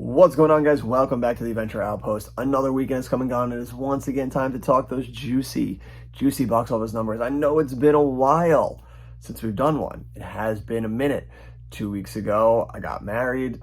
What's going on, guys? Welcome back to the Adventure Outpost. Another weekend is coming on, and it's once again time to talk those juicy box office numbers. I know it's been a while since we've done one. It has been a minute. 2 weeks ago, I got married.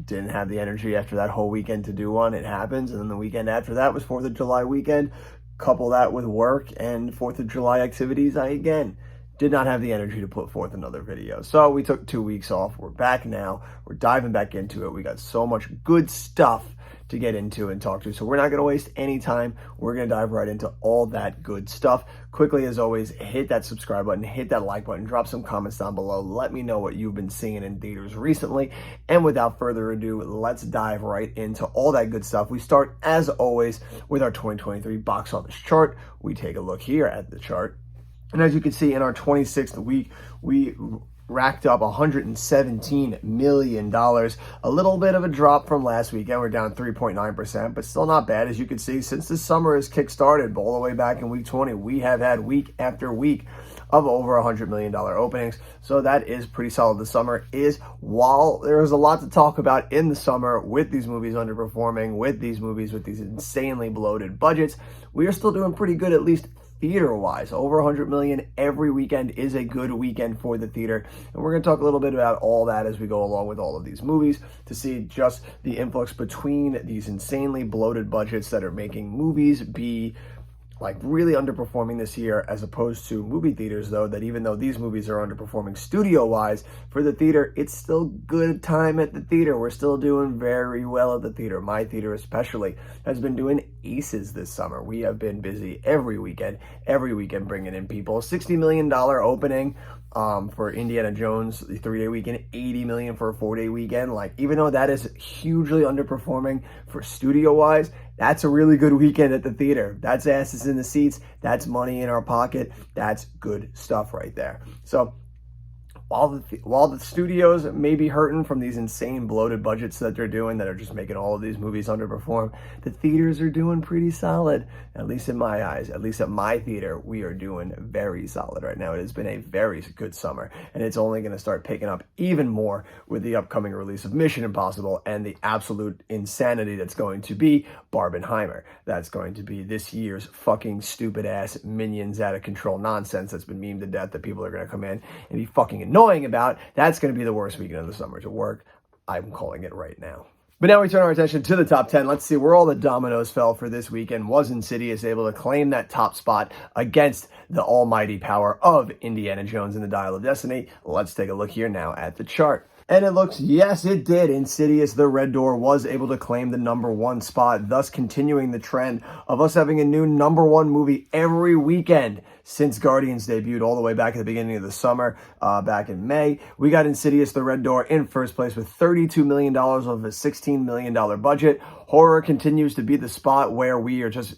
Didn't have the energy after that whole weekend to do one. It happens. And then the weekend after that was 4th of July weekend. Couple that with work and 4th of July activities, I again did not have the energy to put forth another video. So we took 2 weeks off. We're back now. We're diving back into it. We got so much good stuff to get into and talk to. So we're not going to waste any time. We're going to dive right into all that good stuff. Quickly, as always, hit that subscribe button, hit that like button, drop some comments down below. Let me know what you've been seeing in theaters recently. And without further ado, let's dive right into all that good stuff. We start, as always, with our 2023 box office chart. We take a look here at the chart. And as you can see, in our 26th week, we racked up $117 million. A little bit of a drop from last weekend. We're down 3.9%, but still not bad. As you can see, since the summer has kick-started all the way back in week 20, we have had week after week of over $100 million openings. So that is pretty solid. The summer is, while there is a lot to talk about in the summer with these movies underperforming, with these movies with these insanely bloated budgets, we are still doing pretty good, at least theater-wise. Over 100 million every weekend is a good weekend for the theater. And we're going to talk a little bit about all that as we go along with all of these movies to see just the influx between these insanely bloated budgets that are making movies be like really underperforming this year, as opposed to movie theaters, though, that even though these movies are underperforming studio-wise, for the theater, it's still good time at the theater. We're still doing very well at the theater. My theater especially has been doing aces this summer. We have been busy every weekend bringing in people. $60 million opening for Indiana Jones, the 3-day weekend, $80 million for a 4-day weekend. Like, even though that is hugely underperforming for studio-wise, that's a really good weekend at the theater. That's asses in the seats. That's money in our pocket. That's good stuff right there. So while the studios may be hurting from these insane bloated budgets that they're doing that are just making all of these movies underperform, the theaters are doing pretty solid, at least in my eyes. At least at my theater, we are doing very solid right now. It has been a very good summer, and it's only going to start picking up even more with the upcoming release of Mission Impossible and the absolute insanity that's going to be Barbenheimer. That's going to be this year's fucking stupid-ass Minions out of control nonsense that's been memed to death that people are going to come in and be fucking annoying about. That's going to be the worst weekend of the summer to work. I'm calling it right now. But now we turn our attention to the top 10. Let's see where all the dominoes fell for this weekend. Was Insidious able to claim that top spot against the almighty power of Indiana Jones and the Dial of Destiny? Let's take a look here now at the chart. And it looks, yes, it did. Insidious, the Red Door, was able to claim the #1 spot, thus continuing the trend of us having a new #1 movie every weekend since Guardians debuted all the way back at the beginning of the summer, back in May. We got Insidious, the Red Door, in first place with $32 million of a $16 million budget. Horror continues to be the spot where we are just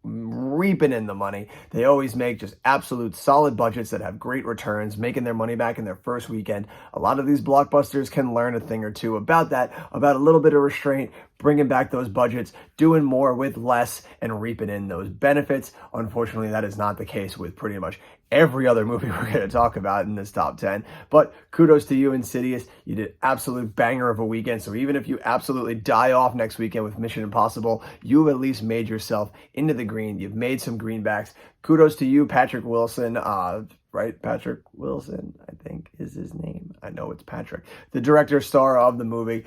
reaping in the money. They always make just absolute solid budgets that have great returns, making their money back in their first weekend. A lot of these blockbusters can learn a thing or two about that, about a little bit of restraint, bringing back those budgets, doing more with less, and reaping in those benefits. Unfortunately, that is not the case with pretty much every other movie we're going to talk about in this top 10. But kudos to you, Insidious. You did absolute banger of a weekend. So even if you absolutely die off next weekend with Mission Impossible, you've at least made yourself into the green. You've made some greenbacks. Kudos to you, Patrick Wilson. Right? Patrick Wilson, I think is his name. I know it's Patrick. The director star of the movie.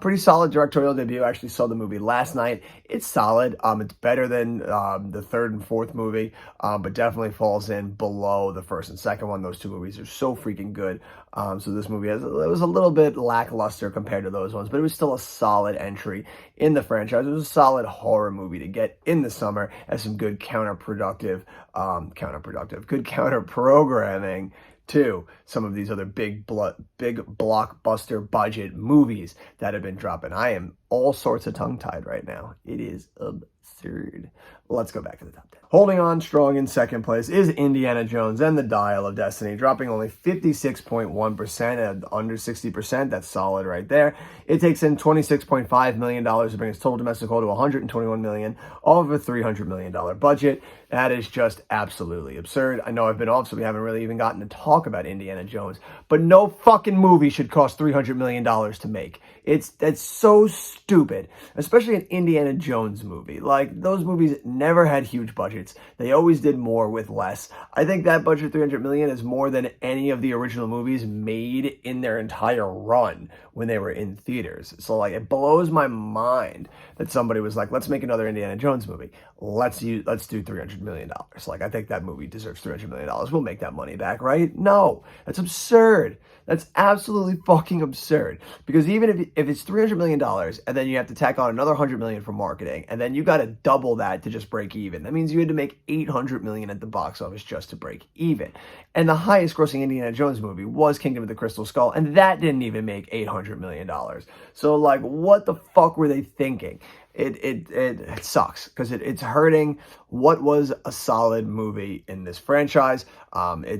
Pretty solid directorial debut. I actually saw the movie last night. It's solid. It's better than the third and fourth movie, but definitely falls in below the first and second one. Those two movies are so freaking good. So this movie it was a little bit lackluster compared to those ones, but it was still a solid entry in the franchise. It was a solid horror movie to get in the summer as some good counter programming to some of these other big blockbuster budget movies that have been dropping. I am all sorts of tongue-tied right now. It is absurd. Let's go back to the top 10. Holding on strong in second place is Indiana Jones and the Dial of Destiny, dropping only 56.1% at under 60%. That's solid right there. It takes in $26.5 million to bring its total domestic hold to $121 million of a $300 million budget. That is just absolutely absurd. I know I've been off, so we haven't really even gotten to talk about Indiana Jones, but no fucking movie should cost $300 million to make. That's so stupid, especially an Indiana Jones movie. Like, those movies never had huge budgets. They always did more with less. I think that budget, 300 million, is more than any of the original movies made in their entire run when they were in theaters. So like, it blows my mind that somebody was like, let's make another Indiana Jones movie. Let's do $300 million. Like, I think that movie deserves $300 million. We'll make that money back, right? No, that's absurd. That's absolutely fucking absurd. Because even if it's $300 million and then you have to tack on another $100 million for marketing, and then you got to double that to just break even. That means you had to make $800 million at the box office just to break even. And the highest grossing Indiana Jones movie was Kingdom of the Crystal Skull, and that didn't even make $800 million. So like, what the fuck were they thinking? It sucks because it's hurting what was a solid movie in this franchise.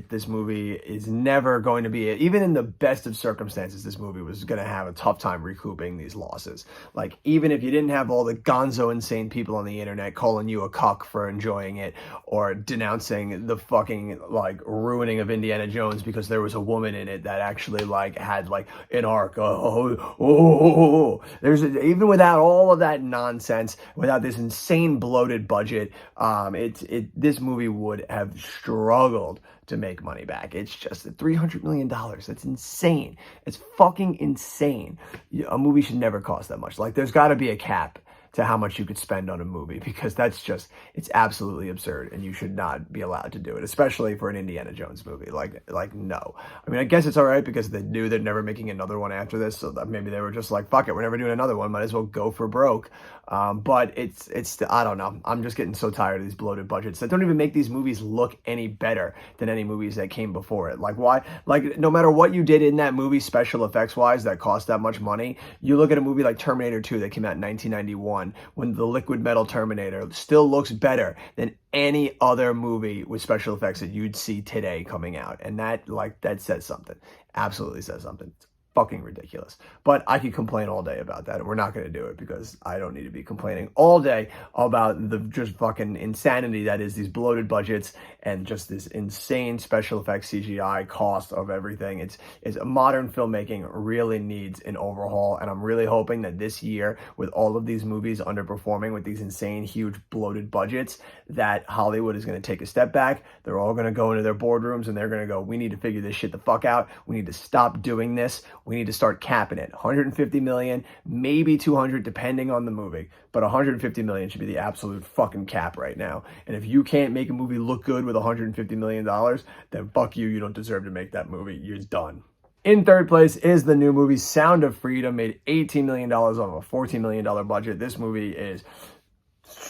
This movie is never going to be, even in the best of circumstances, this movie was going to have a tough time recouping these losses. Like, even if you didn't have all the gonzo insane people on the internet calling you a cuck for enjoying it, or denouncing the fucking like ruining of Indiana Jones because there was a woman in it that actually like had like an arc. There's even without all of that nonsense, without this insane bloated budget, this movie would have struggled to make money back. It's just $300 million. That's insane. It's fucking insane. A movie should never cost that much. Like, there's got to be a cap to how much you could spend on a movie, because it's absolutely absurd, and you should not be allowed to do it, especially for an Indiana Jones movie. Like no. I mean, I guess it's all right because they knew they're never making another one after this, so that maybe they were just like, fuck it, we're never doing another one, might as well go for broke. But it's I don't know. I'm just getting so tired of these bloated budgets that don't even make these movies look any better than any movies that came before it. Like, why? Like, no matter what you did in that movie, special effects wise, that cost that much money, you look at a movie like Terminator 2 that came out in 1991, when the liquid metal Terminator still looks better than any other movie with special effects that you'd see today coming out. And that says something. Absolutely says something. It's fucking ridiculous. But I could complain all day about that, and we're not going to do it because I don't need to be complaining all day about the just fucking insanity that is these bloated budgets and just this insane special effects CGI cost of everything. It's modern filmmaking really needs an overhaul, and I'm really hoping that this year, with all of these movies underperforming with these insane huge bloated budgets, that Hollywood is going to take a step back. They're all going to go into their boardrooms and they're going to go, we need to figure this shit the fuck out. We need to stop doing this. We need to start capping it. 150 million, maybe 200, depending on the movie. But 150 million should be the absolute fucking cap right now. And if you can't make a movie look good with $150 million, then fuck you. You don't deserve to make that movie. You're done. In third place is the new movie Sound of Freedom, made $18 million off a $14 million budget. This movie is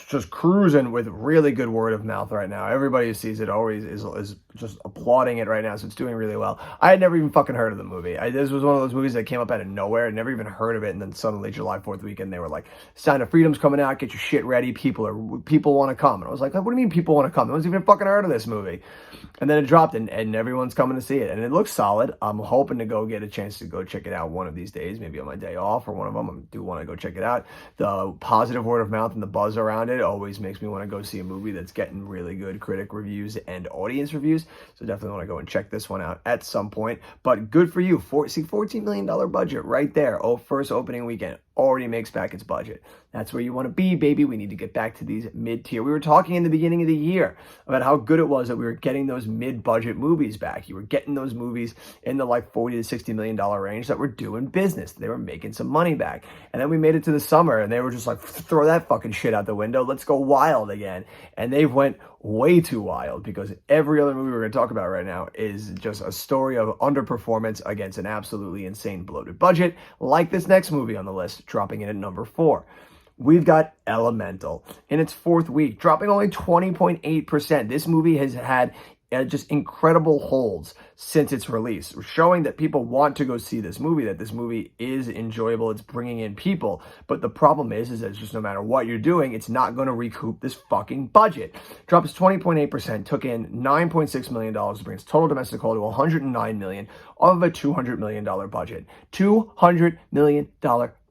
just cruising with really good word of mouth right now. Everybody who sees it always is just applauding it right now, so it's doing really well. I had never even fucking heard of the movie. This was one of those movies that came up out of nowhere. I never even heard of it, and then suddenly July 4th weekend, they were like, Sound of Freedom's coming out, get your shit ready, people want to come. And I was like, what do you mean people want to come? No one's even fucking heard of this movie. And then it dropped, and everyone's coming to see it, and it looks solid. I'm hoping to go get a chance to go check it out one of these days, maybe on my day off or one of them. I do want to go check it out. The positive word of mouth and the buzz around it always makes me want to go see a movie that's getting really good critic reviews and audience reviews. So definitely want to go and check this one out at some point. But good for you. $14 million budget right there. First opening weekend already makes back its budget. That's where you want to be, baby. We need to get back to these mid-tier. We were talking in the beginning of the year about how good it was that we were getting those mid-budget movies back. You were getting those movies in the like $40 to $60 million range that were doing business. They were making some money back. And then we made it to the summer, and they were just like, throw that fucking shit out the window. Let's go wild again. And they went way too wild, because every other movie we're going to talk about right now is just a story of underperformance against an absolutely insane bloated budget, like this next movie on the list, dropping in at number 4. We've got Elemental in its 4th week, dropping only 20.8%. This movie has had just incredible holds since its release, showing that people want to go see this movie, that this movie is enjoyable, it's bringing in people. But the problem is that it's just, no matter what you're doing, it's not going to recoup this fucking budget. Drops 20.8%, took in $9.6 million, brings total domestic haul to $109 million off of a $200 million budget. $200 million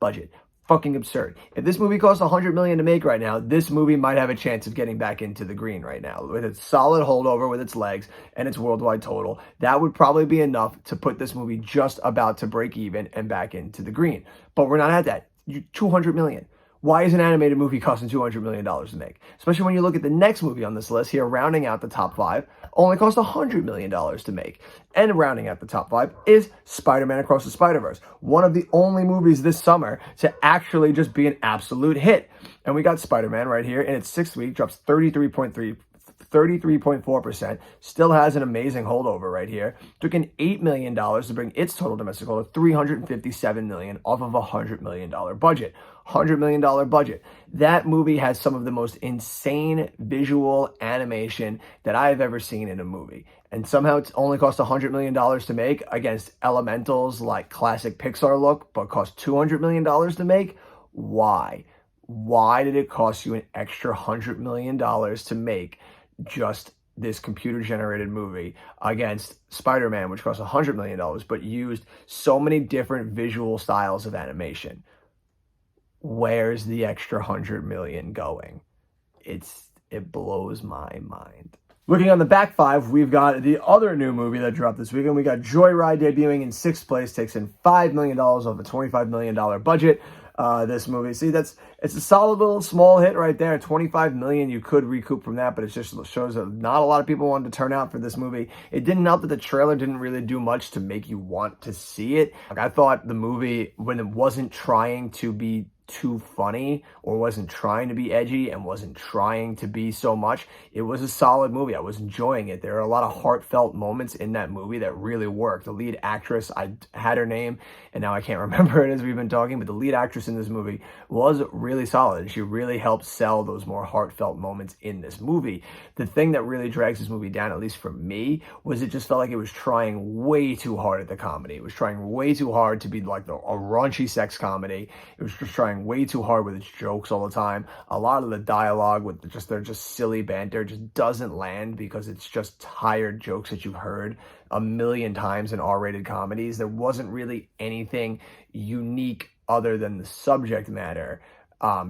budget. fucking absurd. If this movie costs $100 million to make right now, this movie might have a chance of getting back into the green right now. With its solid holdover with its legs and its worldwide total, that would probably be enough to put this movie just about to break even and back into the green. But we're not at that. $200 million. Why is an animated movie costing $200 million to make? Especially when you look at the next movie on this list here, rounding out the top 5, only cost $100 million to make. And rounding out the top 5 is Spider-Man Across the Spider-Verse, one of the only movies this summer to actually just be an absolute hit. And we got Spider-Man right here in its 6th week, drops 33.4%, still has an amazing holdover right here. Took in $8 million to bring its total domestic total to $357 million off of a $100 million budget. $100 million budget. That movie has some of the most insane visual animation that I have ever seen in a movie. And somehow it's only cost $100 million to make against Elemental's like classic Pixar look, but cost $200 million to make. Why? Why did it cost you an extra $100 million to make just this computer-generated movie against Spider-Man, which cost $100 million, but used so many different visual styles of animation? Where's the extra $100 million going? It blows my mind. Looking on the back 5, we've got the other new movie that dropped this weekend. We got Joyride debuting in 6th place, takes in $5 million off a $25 million budget. This movie, see, it's a solid little small hit right there. $25 million you could recoup from that, but it just shows that not a lot of people wanted to turn out for this movie. It didn't help that the trailer didn't really do much to make you want to see it. Like, I thought the movie, when it wasn't trying to be too funny or wasn't trying to be edgy and wasn't trying to be so much, it was a solid movie. I was enjoying it. There are a lot of heartfelt moments in that movie that really worked. The lead actress, I had her name and now I can't remember it as we've been talking, but the lead actress in this movie was really solid. She really helped sell those more heartfelt moments in this movie. The thing that really drags this movie down, at least for me, was it just felt like it was trying way too hard at the comedy. It was trying way too hard to be like a raunchy sex comedy. It was just trying way too hard with its jokes all the time. A lot of the dialogue with their silly banter just doesn't land because it's just tired jokes that you've heard a million times in R-rated comedies. There wasn't really anything unique other than the subject matter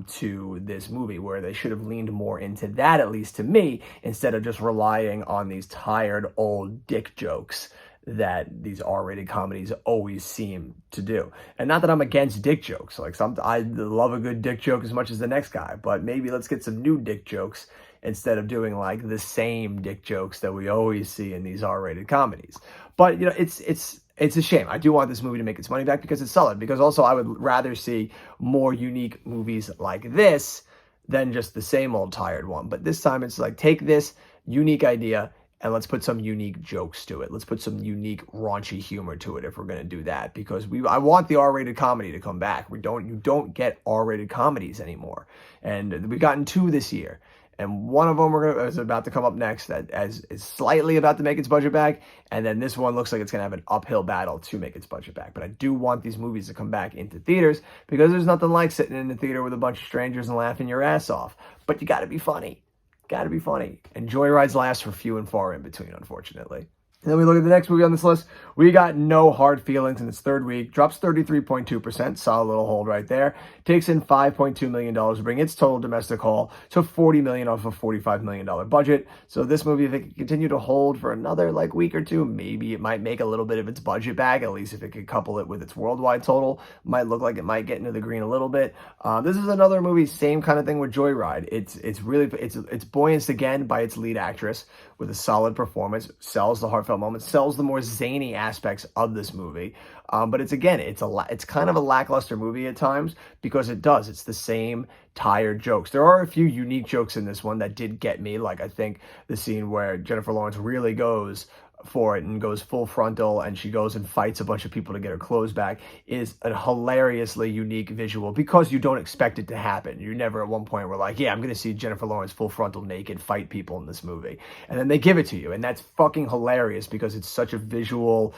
to this movie, where they should have leaned more into that, at least to me, instead of just relying on these tired old dick jokes that these R-rated comedies always seem to do. And not that I'm against dick jokes. Like, I love a good dick joke as much as the next guy, but maybe let's get some new dick jokes instead of doing like the same dick jokes that we always see in these R-rated comedies. But you know, it's a shame. I do want this movie to make its money back because it's solid. Because also I would rather see more unique movies like this than just the same old tired one. But this time it's like, take this unique idea and let's put some unique jokes to it. Let's put some unique raunchy humor to it if we're going to do that. Because I want the R-rated comedy to come back. You don't get R-rated comedies anymore. And we've gotten 2 this year. And one of them is about to come up next that is slightly about to make its budget back. And then this one looks like it's going to have an uphill battle to make its budget back. But I do want these movies to come back into theaters because there's nothing like sitting in the theater with a bunch of strangers and laughing your ass off. But you got to be funny. Got to be funny. And joyrides last for few and far in between, unfortunately. And then we look at the next movie on this list. We got No Hard Feelings in its 3rd week. Drops 33.2%. Solid little hold right there. Takes in $5.2 million to bring its total domestic haul to $40 million off a $45 million budget. So this movie, if it could continue to hold for another week or two, maybe it might make a little bit of its budget back. At least if it could couple it with its worldwide total, might look like it might get into the green a little bit. This is another movie, same kind of thing with Joyride. It's buoyanced again by its lead actress with a solid performance, sells the heartfelt moments, sells the more zany aspects of this movie. But it's kind of a lackluster movie at times because it's the same tired jokes. There are a few unique jokes in this one that did get me. Like, I think the scene where Jennifer Lawrence really goes for it and goes full frontal and she goes and fights a bunch of people to get her clothes back is a hilariously unique visual because you don't expect it to happen. You never at one point were like, yeah, I'm going to see Jennifer Lawrence full frontal naked fight people in this movie. And then they give it to you. And that's fucking hilarious because it's such a visual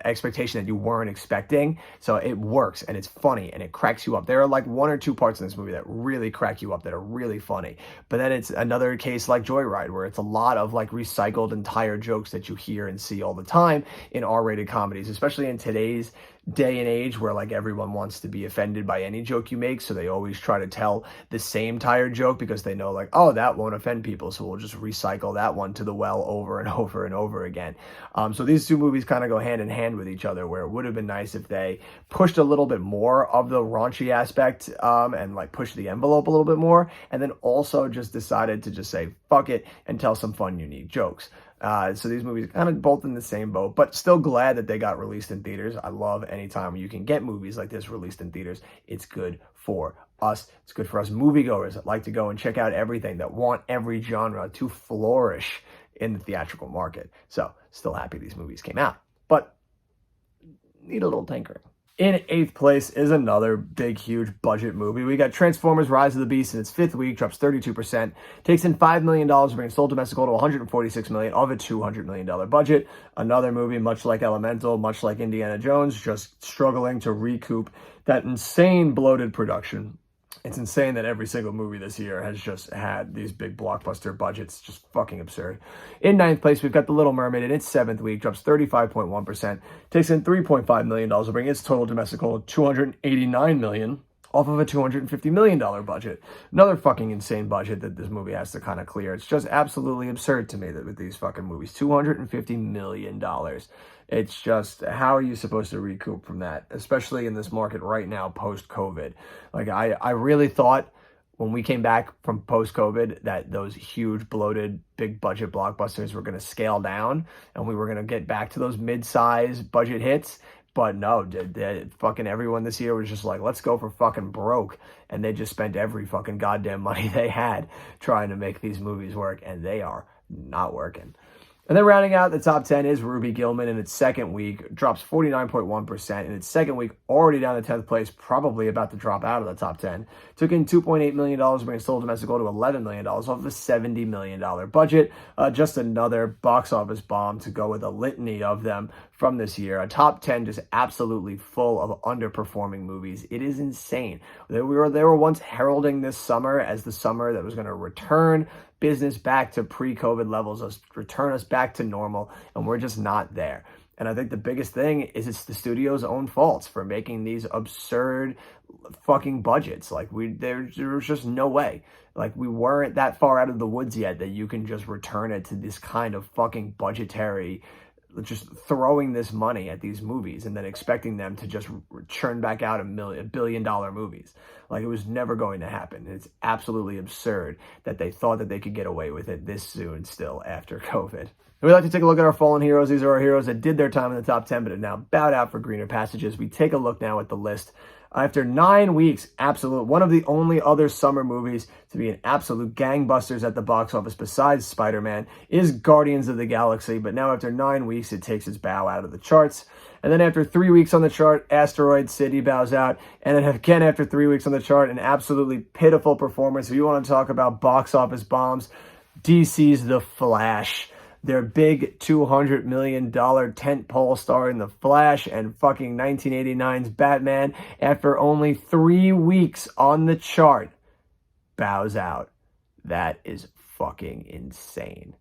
expectation that you weren't expecting. So it works and it's funny and it cracks you up. There are 1 or 2 parts in this movie that really crack you up, that are really funny. But then it's another case like Joyride, where it's a lot of recycled and tired jokes that you hear and see all the time in R-rated comedies, especially in today's day and age where like everyone wants to be offended by any joke you make, so they always try to tell the same tired joke because they know like, oh, that won't offend people, so we'll just recycle that one to the well over and over and over again. So these two movies kind of go hand in hand with each other, where it would have been nice if they pushed a little bit more of the raunchy aspect and like pushed the envelope a little bit more, and then also just decided to just say fuck it and tell some fun, unique jokes. So these movies are kind of both in the same boat, but still glad that they got released in theaters. I love anytime you can get movies like this released in theaters. It's good for us. It's good for us moviegoers that like to go and check out everything, that want every genre to flourish in the theatrical market. So still happy these movies came out, but need a little tinkering. In 8th place is another big, huge budget movie. We got Transformers Rise of the Beast in its 5th week, drops 32%, takes in $5 million, bringing its total domestic total to $146 million of a $200 million budget. Another movie, much like Elemental, much like Indiana Jones, just struggling to recoup that insane bloated production. It's insane that every single movie this year has just had these big blockbuster budgets. Just fucking absurd. In 9th place, we've got The Little Mermaid in its 7th week, drops 35.1%, takes in $3.5 million, bringing its total domestic total to $289 million off of a $250 million budget. Another fucking insane budget that this movie has to kind of clear. It's just absolutely absurd to me that with these fucking movies, $250 million. It's just, how are you supposed to recoup from that, especially in this market right now, post-COVID? Like, I really thought when we came back from post-COVID that those huge, bloated, big-budget blockbusters were going to scale down and we were going to get back to those mid-size budget hits. But no, fucking everyone this year was just like, let's go for fucking broke. And they just spent every fucking goddamn money they had trying to make these movies work, and they are not working. And then rounding out the top 10 is Ruby Gillman in its 2nd week, drops 49.1%. In its 2nd week, already down to 10th place, probably about to drop out of the top 10. Took in $2.8 million, bringing its total domestic goal to $11 million off of a $70 million budget. Just another box office bomb to go with a litany of them from this year. A top 10 just absolutely full of underperforming movies. It is insane. They were once heralding this summer as the summer that was going to return business back to pre-COVID levels, return us back to normal, and we're just not there. And I think the biggest thing is it's the studio's own faults for making these absurd fucking budgets. Like, there was just no way. Like, we weren't that far out of the woods yet that you can just return it to this kind of fucking budgetary, just throwing this money at these movies and then expecting them to just churn back out $1 billion movies. Like, it was never going to happen. It's absolutely absurd that they thought that they could get away with it this soon still after COVID. We'd like to take a look at our fallen heroes. These are our heroes that did their time in the top 10 but have now bowed out for greener passages. We take a look now at the list. After 9 weeks, one of the only other summer movies to be an absolute gangbusters at the box office besides Spider-Man is Guardians of the Galaxy. But now after 9 weeks, it takes its bow out of the charts. And then after 3 weeks on the chart, Asteroid City bows out. And then again, after 3 weeks on the chart, an absolutely pitiful performance. If you want to talk about box office bombs, DC's The Flash. Their big $200 million tentpole starring The Flash and fucking 1989's Batman, after only 3 weeks on the chart, bows out. That is fucking insane.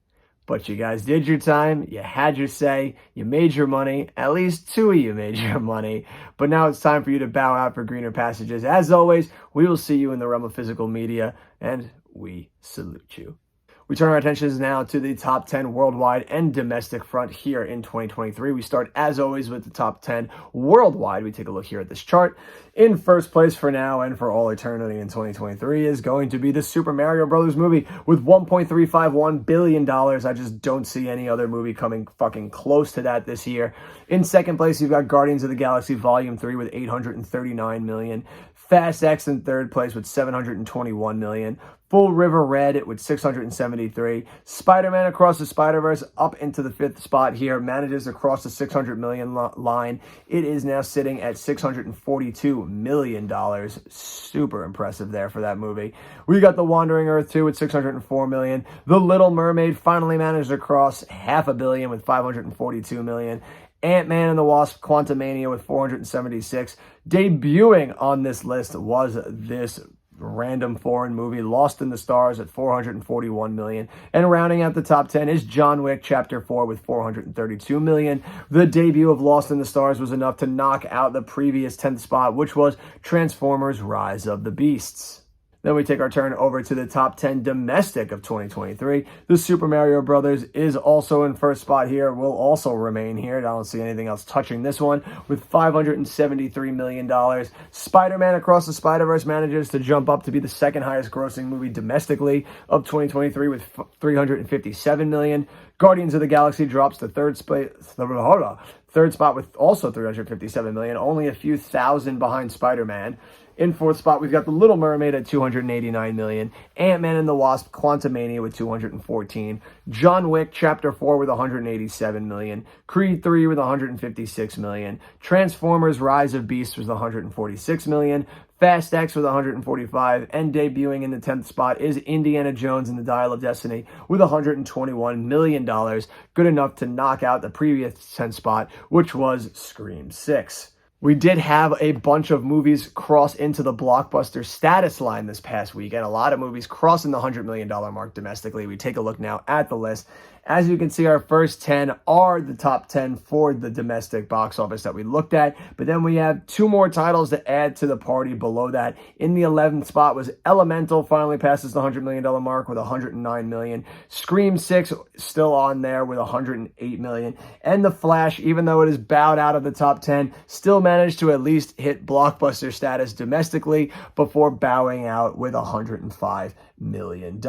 But you guys did your time. You had your say. You made your money. At least 2 of you made your money. But now it's time for you to bow out for greener passages. As always, we will see you in the realm of physical media, and we salute you. We turn our attentions now to the top 10 worldwide and domestic front here in 2023. We start, as always, with the top 10 worldwide. We take a look here at this chart. In first place for now and for all eternity in 2023 is going to be the Super Mario Brothers movie with $1.351 billion. I just don't see any other movie coming fucking close to that this year. In second place, you've got Guardians of the Galaxy Volume 3 with $839 million. Fast X in third place with $721 million. Full River Red with $673. Spider-Man Across the Spider-Verse up into the 5th spot here. Manages to cross the $600 million line. It is now sitting at $642 million. Super impressive there for that movie. We got The Wandering Earth 2 with $604 million. The Little Mermaid finally managed to cross $500 million with $542 million. Ant-Man and the Wasp Quantumania with $476. Debuting on this list was this random foreign movie, Lost in the Stars at $441 million. And rounding out the top 10 is John Wick Chapter 4 with $432 million. The debut of Lost in the Stars was enough to knock out the previous 10th spot, which was Transformers Rise of the Beasts. Then we take our turn over to the top 10 domestic of 2023. The Super Mario Brothers is also in first spot here, will also remain here. I don't see anything else touching this one with $573 million. Spider-Man Across the Spider-Verse manages to jump up to be the second highest grossing movie domestically of 2023 with $357 million. Guardians of the Galaxy drops to third spot with also $357 million, only a few thousand behind Spider-Man. In fourth spot, we've got The Little Mermaid at $289 million, Ant-Man and the Wasp: Quantumania with $214, John Wick Chapter 4 with $187 million, Creed 3 with $156 million, Transformers Rise of Beasts was $146 million, Fast X with $145, and debuting in the 10th spot is Indiana Jones and the Dial of Destiny with $121 million, good enough to knock out the previous 10th spot, which was Scream 6. We did have a bunch of movies cross into the blockbuster status line this past weekend. A lot of movies crossing the $100 million mark domestically. We take a look now at the list. As you can see, our first 10 are the top 10 for the domestic box office that we looked at. But then we have two more titles to add to the party below that. In the 11th spot was Elemental, finally passes the $100 million mark with $109 million. Scream 6 still on there with $108 million. And The Flash, even though it is bowed out of the top 10, still managed to at least hit blockbuster status domestically before bowing out with $105 million.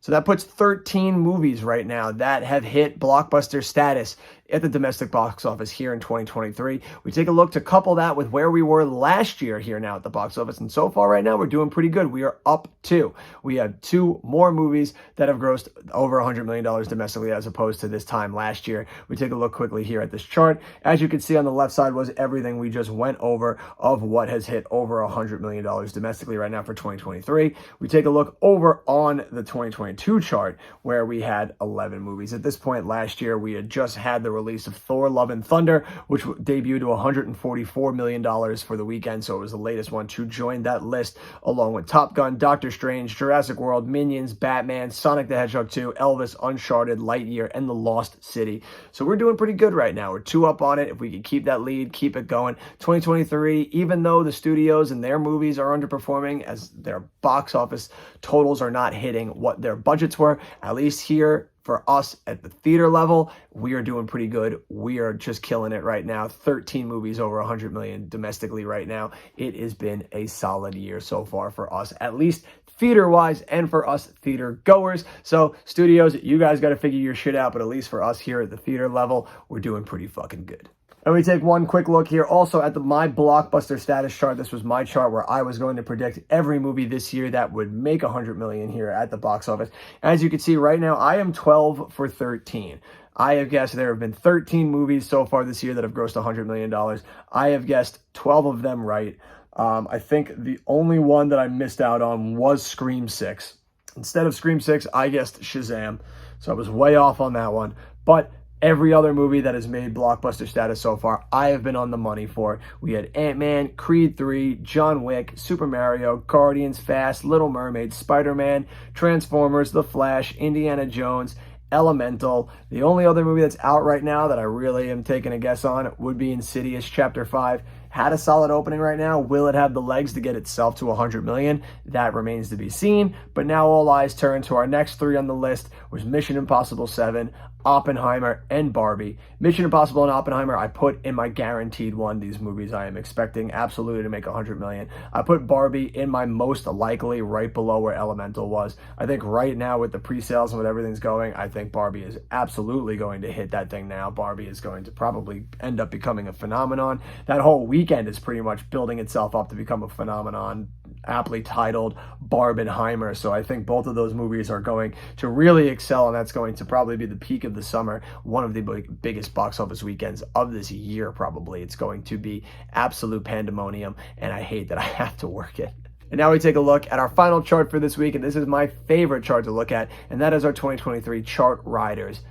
So that puts 13 movies right now that have hit blockbuster status at the domestic box office here in 2023. We take a look to couple that with where we were last year here now at the box office. And so far right now, we're doing pretty good. We are up 2. We have 2 more movies that have grossed over $100 million domestically as opposed to this time last year. We take a look quickly here at this chart. As you can see on the left side was everything we just went over of what has hit over $100 million domestically right now for 2023. We take a look over on the 2022 chart where we had 11 movies. At this point last year, we had just had the release of Thor: Love and Thunder, which debuted to $144 million for the weekend, so it was the latest one to join that list, along with Top Gun, Doctor Strange, Jurassic World, Minions, Batman, Sonic the Hedgehog 2, Elvis, Uncharted, Lightyear, and The Lost City. So we're doing pretty good right now. We're 2 up on it. If we can keep that lead, keep it going. 2023, even though the studios and their movies are underperforming as their box office totals are not hitting what their budgets were, at least here for us at the theater level, we are doing pretty good. We are just killing it right now. 13 movies over 100 million domestically right now. It has been a solid year so far for us, at least theater-wise, and for us theater goers. So studios, you guys got to figure your shit out, but at least for us here at the theater level, we're doing pretty fucking good. And we take one quick look here also at my blockbuster status chart. This was my chart where I was going to predict every movie this year that would make 100 million here at the box office. As you can see right now, I am 12 for 13. I have guessed there have been 13 movies so far this year that have grossed $100 million. I have guessed 12 of them right. I think the only one that I missed out on was Scream 6. Instead of Scream 6, I guessed Shazam. So I was way off on that one. But every other movie that has made blockbuster status so far, I have been on the money for. We had Ant-Man, Creed 3, John Wick, Super Mario, Guardians, Fast, Little Mermaid, Spider-Man, Transformers, The Flash, Indiana Jones, Elemental. The only other movie that's out right now that I really am taking a guess on would be Insidious Chapter 5. Had a solid opening right now. Will it have the legs to get itself to 100 million? That remains to be seen. But now all eyes turn to our next 3 on the list, which was Mission Impossible 7, Oppenheimer, and Barbie. Mission Impossible and Oppenheimer I put in my guaranteed one. These movies I am expecting absolutely to make 100 million. I put Barbie in my most likely right below where Elemental was. I think right now with the pre-sales and with everything's going, I think Barbie is absolutely going to hit that thing now. Barbie is going to probably end up becoming a phenomenon. That whole weekend is pretty much building itself up to become a phenomenon, aptly titled Barbenheimer. So I think both of those movies are going to really excel, and that's going to probably be the peak of the summer, one of the biggest box office weekends of this year probably. It's going to be absolute pandemonium, and I hate that I have to work it. And now we take a look at our final chart for this week, and this is my favorite chart to look at, and that is our 2023 Chart Riders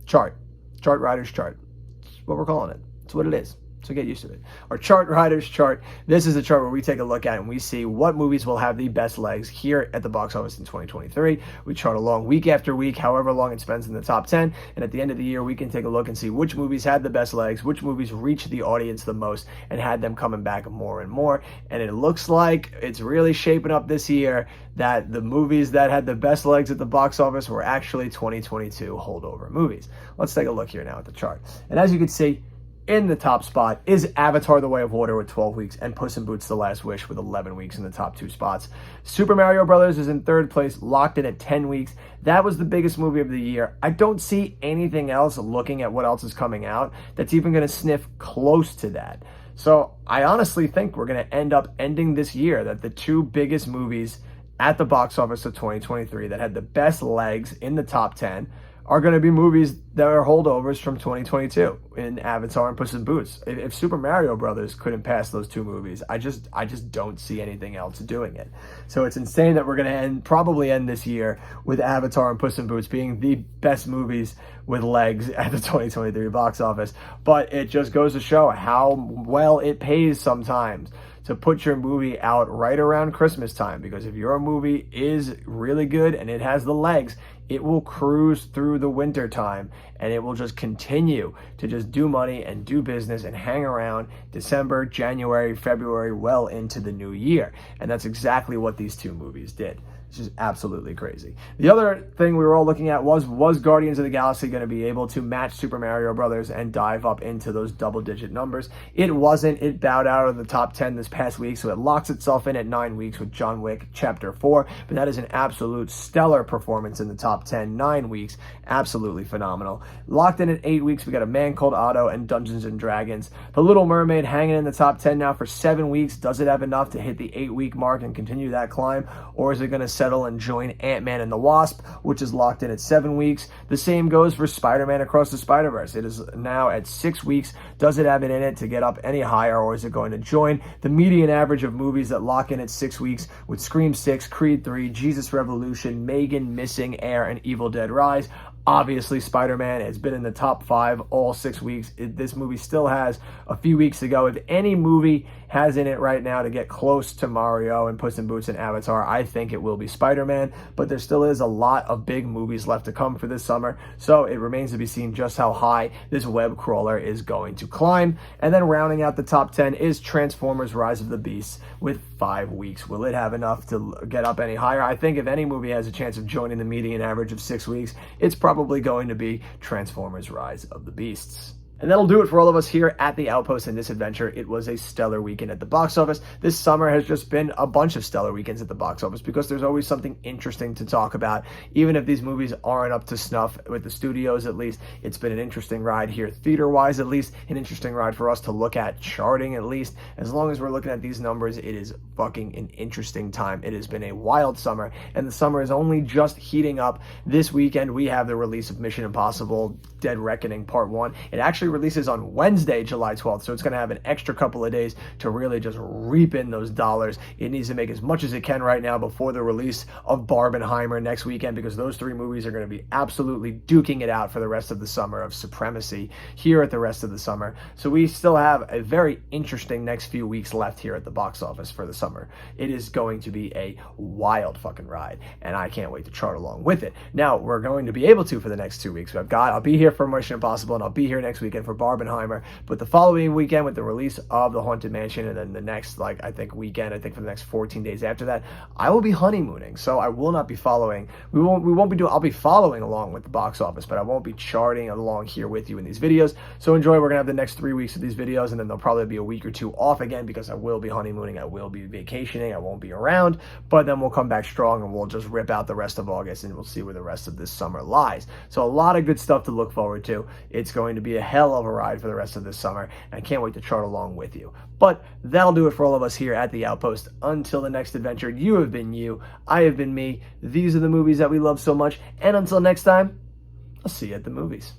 chart. Chart Riders chart. That's what we're calling it. It's what it is. So get used to it. Our chart riders chart. This is a chart where we take a look at and we see what movies will have the best legs here at the box office in 2023. We chart along week after week, however long it spends in the top 10. And at the end of the year, we can take a look and see which movies had the best legs, which movies reached the audience the most and had them coming back more and more. And it looks like it's really shaping up this year that the movies that had the best legs at the box office were actually 2022 holdover movies. Let's take a look here now at the chart. And as you can see, in the top spot is Avatar: The Way of Water with 12 weeks and Puss in Boots: The Last Wish with 11 weeks in the top 2 spots. Super Mario Brothers is in 3rd place, locked in at 10 weeks. That was the biggest movie of the year. I don't see anything else, looking at what else is coming out, that's even going to sniff close to that. So I honestly think we're going to end up ending this year that the 2 biggest movies at the box office of 2023 that had the best legs in the top 10 are going to be movies that are holdovers from 2022 in Avatar and Puss in Boots. If Super Mario Brothers couldn't pass those 2 movies, I just don't see anything else doing it. So it's insane that we're going to probably end this year with Avatar and Puss in Boots being the best movies with legs at the 2023 box office. But it just goes to show how well it pays sometimes to put your movie out right around Christmas time, because if your movie is really good and it has the legs, it will cruise through the winter time and it will just continue to just do money and do business and hang around December, January, February, well into the new year. And that's exactly what these 2 movies did. It's just absolutely crazy. The other thing we were all looking at was Guardians of the Galaxy going to be able to match Super Mario Brothers and dive up into those double-digit numbers? It wasn't. It bowed out of the top 10 this past week, so it locks itself in at 9 weeks with John Wick Chapter 4. But that is an absolute stellar performance in the top 10, 9 weeks. Absolutely phenomenal. Locked in at 8 weeks, we got A Man Called Otto and Dungeons and Dragons. The Little Mermaid hanging in the top 10 now for 7 weeks. Does it have enough to hit the 8-week mark and continue that climb? Or is it going to settle and join Ant-Man and the Wasp, which is locked in at 7 weeks? The same goes for Spider-Man Across the Spider-Verse. It is now at 6 weeks. Does it have it in it to get up any higher, or is it going to join the median average of movies that lock in at 6 weeks with Scream 6, Creed 3, Jesus Revolution, Megan, Missing, Air, and Evil Dead Rise? Obviously, Spider-Man has been in the top 5 all 6 weeks. This movie still has a few weeks to go. If any movie has in it right now to get close to Mario and Puss in Boots and Avatar, I think it will be Spider-Man. But there still is a lot of big movies left to come for this summer. So it remains to be seen just how high this web crawler is going to climb. And then rounding out the top 10 is Transformers Rise of the Beasts with 5 weeks. Will it have enough to get up any higher? I think if any movie has a chance of joining the median average of 6 weeks, it's probably going to be Transformers Rise of the Beasts. And that'll do it for all of us here at the Outpost in this adventure. It was a stellar weekend at the box office. This summer has just been a bunch of stellar weekends at the box office because there's always something interesting to talk about. Even if these movies aren't up to snuff with the studios, at least, it's been an interesting ride here theater-wise, at least, an interesting ride for us to look at charting, at least. As long as we're looking at these numbers, it is fucking an interesting time. It has been a wild summer, and the summer is only just heating up. This weekend, we have the release of Mission Impossible Dead Reckoning Part 1. It actually releases on Wednesday, July 12th, so it's going to have an extra couple of days to really just reap in those dollars. It needs to make as much as it can right now before the release of Barbenheimer next weekend, because those 3 movies are going to be absolutely duking it out for the rest of the summer of supremacy here at the rest of the summer. So we still have a very interesting next few weeks left here at the box office for the summer. It is going to be a wild fucking ride, and I can't wait to chart along with it. Now, we're going to be able to for the next 2 weeks. I'll be here for Mission Impossible, and I'll be here next weekend for Barbenheimer, but the following weekend with the release of The Haunted Mansion, and then the next, for the next 14 days after that, I will be honeymooning, so I will not be following, I'll be following along with the box office, but I won't be charting along here with you in these videos. So enjoy. We're gonna have the next 3 weeks of these videos, and then there'll probably be a week or 2 off again because I will be honeymooning, I will be vacationing, I won't be around, but then we'll come back strong and we'll just rip out the rest of August and we'll see where the rest of this summer lies. So a lot of good stuff to look forward to. It's going to be a hell of a ride for the rest of this summer, and I can't wait to chart along with you. But that'll do it for all of us here at the Outpost. Until the next adventure, you have been you, I have been me. These are the movies that we love so much, and until next time, I'll see you at the movies.